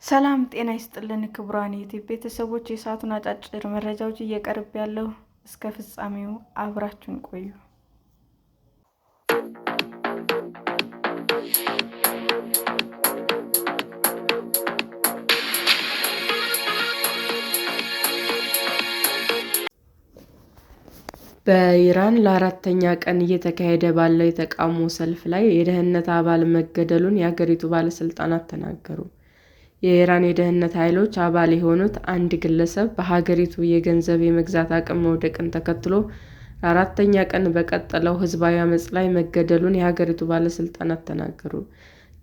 ሰላም ጤና ይስጥልን ክቡራን የዩቲዩብ ቤተሰቦች፣ የሰዓቱን አጫጭር መረጃዎች እየቀርብ ያለው እስከ ፍጻሜው አብራችሁን ቆዩ። በኢራን ለአራተኛ ቀን እየተካሄደ ባለው የተቃውሞ ሰልፍ ላይ የደህንነት አባል መገደሉን የአገሪቱ ባለስልጣናት ተናገሩ። የኢራን የደህንነት ኃይሎች አባል የሆኑት አንድ ግለሰብ በሀገሪቱ የገንዘብ የመግዛት አቅም መውደቅን ተከትሎ ለአራተኛ ቀን በቀጠለው ሕዝባዊ አመጽ ላይ መገደሉን የሀገሪቱ ባለስልጣናት ተናገሩ።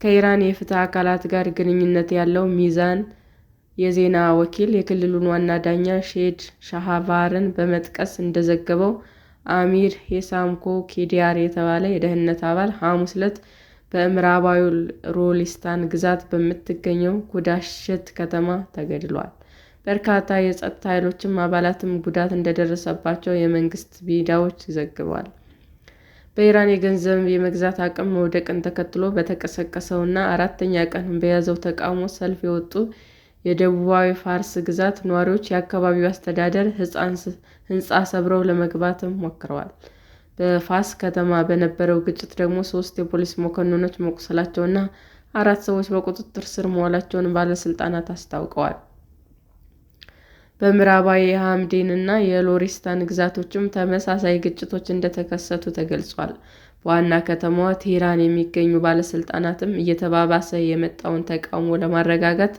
ከኢራን የፍትህ አካላት ጋር ግንኙነት ያለው ሚዛን የዜና ወኪል የክልሉን ዋና ዳኛ ሼድ ሻህባርን በመጥቀስ እንደዘገበው አሚር ሄሳምኮ ኬዲያር የተባለ የደህንነት አባል ሐሙስ ዕለት በምዕራባዊ ሮሊስታን ግዛት በምትገኘው ኩዳሸት ከተማ ተገድሏል። በርካታ የጸጥታ ኃይሎችም አባላትም ጉዳት እንደደረሰባቸው የመንግስት ሚዲያዎች ዘግበዋል። በኢራን የገንዘብ የመግዛት አቅም መውደቅን ተከትሎ በተቀሰቀሰውና አራተኛ ቀን በያዘው ተቃውሞ ሰልፍ የወጡ የደቡባዊ ፋርስ ግዛት ነዋሪዎች የአካባቢው አስተዳደር ሕንፃ ሰብረው ለመግባትም ሞክረዋል። በፋስ ከተማ በነበረው ግጭት ደግሞ 3 የፖሊስ መኮንኖች መቁሰላቸውንና 4 ሰዎች በቁጥጥር ስር መዋላቸውን ባለስልጣናት አስታውቀዋል። በምዕራባዊ የሐምዳንና የሎሪስታን ግዛቶችም ተመሳሳይ ግጭቶች እንደተከሰቱ ተገልጿል። በዋና ከተማዋ ቴህራን የሚገኙ ባለስልጣናትም እየተባባሰ የመጣውን ተቃውሞ ለማረጋጋት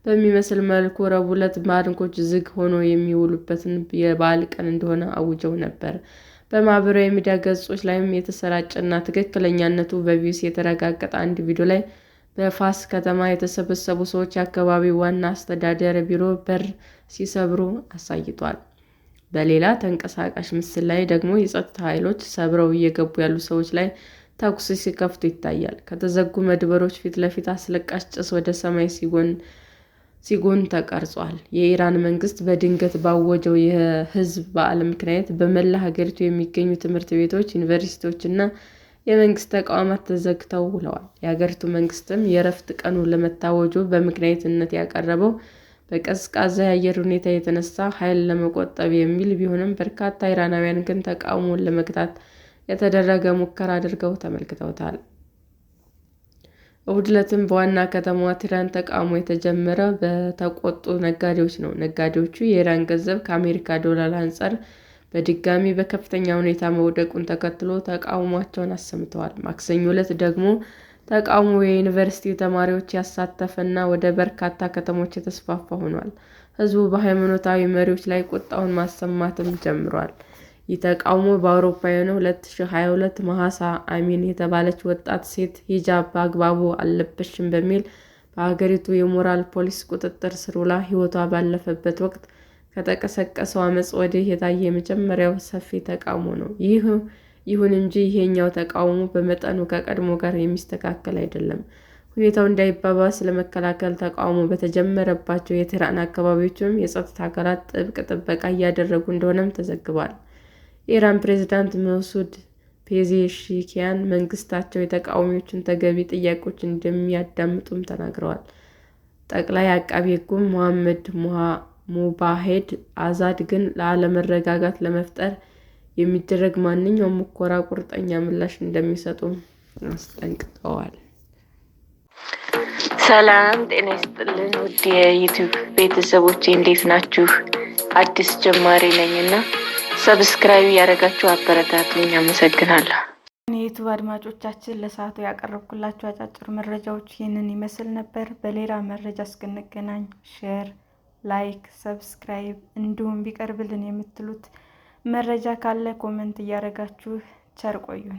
በሚመስል መልኩ ረቡዕ ዕለት ባንኮች ዝግ ሆነው የሚውሉበትን የበዓል ቀን እንደሆነ አውጀው ነበር። በማህበራዊ ሚዲያ ገጾች ላይም የተሰራጨና ትክክለኛነቱ በቢቢሲ የተረጋገጠ አንድ ቪዲዮ ላይ በፋስ ከተማ የተሰበሰቡ ሰዎች የአካባቢው ዋና አስተዳደር ቢሮ በር ሲሰብሩ አሳይቷል። በሌላ ተንቀሳቃሽ ምስል ላይ ደግሞ የጸጥታ ኃይሎች ሰብረው እየገቡ ያሉ ሰዎች ላይ ተኩስ ሲከፍቱ ይታያል። ከተዘጉ መደብሮች ፊት ለፊት አስለቃሽ ጭስ ወደ ሰማይ ሲጎን ተቀርጿል። የኢራን መንግስት በድንገት ባወጀው የህዝብ በዓል ምክንያት በመላ ሀገሪቱ የሚገኙ ትምህርት ቤቶች፣ ዩኒቨርሲቲዎች እና የመንግስት ተቋማት ተዘግተው ውለዋል። የሀገሪቱ መንግስትም የእረፍት ቀኑ ለመታወጁ በምክንያትነት ያቀረበው በቀዝቃዛ የአየር ሁኔታ የተነሳ ኃይል ለመቆጠብ የሚል ቢሆንም በርካታ ኢራናውያን ግን ተቃውሞውን ለመግታት የተደረገ ሙከራ አድርገው ተመልክተውታል። እሁድ ዕለትም በዋና ከተማዋ ቴህራን ተቃውሞ የተጀመረው በተቆጡ ነጋዴዎች ነው። ነጋዴዎቹ የኢራን ገንዘብ ከአሜሪካ ዶላር አንጻር በድጋሚ በከፍተኛ ሁኔታ መውደቁን ተከትሎ ተቃውሟቸውን አሰምተዋል። ማክሰኞ ዕለት ደግሞ ተቃውሞው የዩኒቨርሲቲ ተማሪዎች ያሳተፈና ወደ በርካታ ከተሞች የተስፋፋ ሆኗል። ህዝቡ በሃይማኖታዊ መሪዎች ላይ ቁጣውን ማሰማትም ጀምሯል። ይህ ተቃውሞ በአውሮፓውያኑ 2022 ማህሳ አሚኒ የተባለች ወጣት ሴት ሂጃብ በአግባቡ አልለበስሽም በሚል በሀገሪቱ የሞራል ፖሊስ ቁጥጥር ስር ውላ ሕይወቷ ባለፈበት ወቅት ከተቀሰቀሰው አመጽ ወዲህ የታየ የመጀመሪያው ሰፊ ተቃውሞ ነው። ይሁን እንጂ ይሄኛው ተቃውሞ በመጠኑ ከቀድሞ ጋር የሚስተካከል አይደለም። ሁኔታው እንዳይባባስ ለመከላከል ተቃውሞ በተጀመረባቸው የቴህራን አካባቢዎችም የጸጥታ አካላት ጥብቅ ጥበቃ እያደረጉ እንደሆነም ተዘግቧል። የኢራን ፕሬዝዳንት መሱድ ፔዜሽኪያን መንግስታቸው የተቃዋሚዎችን ተገቢ ጥያቄዎች እንደሚያዳምጡም ተናግረዋል። ጠቅላይ አቃቤ ሕጉም ሞሐመድ ሙባሄድ አዛድ ግን ለአለመረጋጋት ለመፍጠር የሚደረግ ማንኛውም ሙከራ ቁርጠኛ ምላሽ እንደሚሰጡም አስጠንቅቀዋል። ሰላም ጤና ይስጥልን ውድ የዩቲዩብ ቤተሰቦቼ እንዴት ናችሁ? አዲስ ጀማሪ ነኝና ሰብስክራይብ ያደረጋችሁ አበረታቱኝ። አመሰግናለሁ። የዩቲዩብ አድማጮቻችን ለሰዓቱ ያቀረብኩላችሁ አጫጭር መረጃዎች ይህንን ይመስል ነበር። በሌላ መረጃ እስክንገናኝ ሼር፣ ላይክ፣ ሰብስክራይብ እንዲሁም ቢቀርብልን የምትሉት መረጃ ካለ ኮሜንት እያደረጋችሁ ቸር ቆዩን።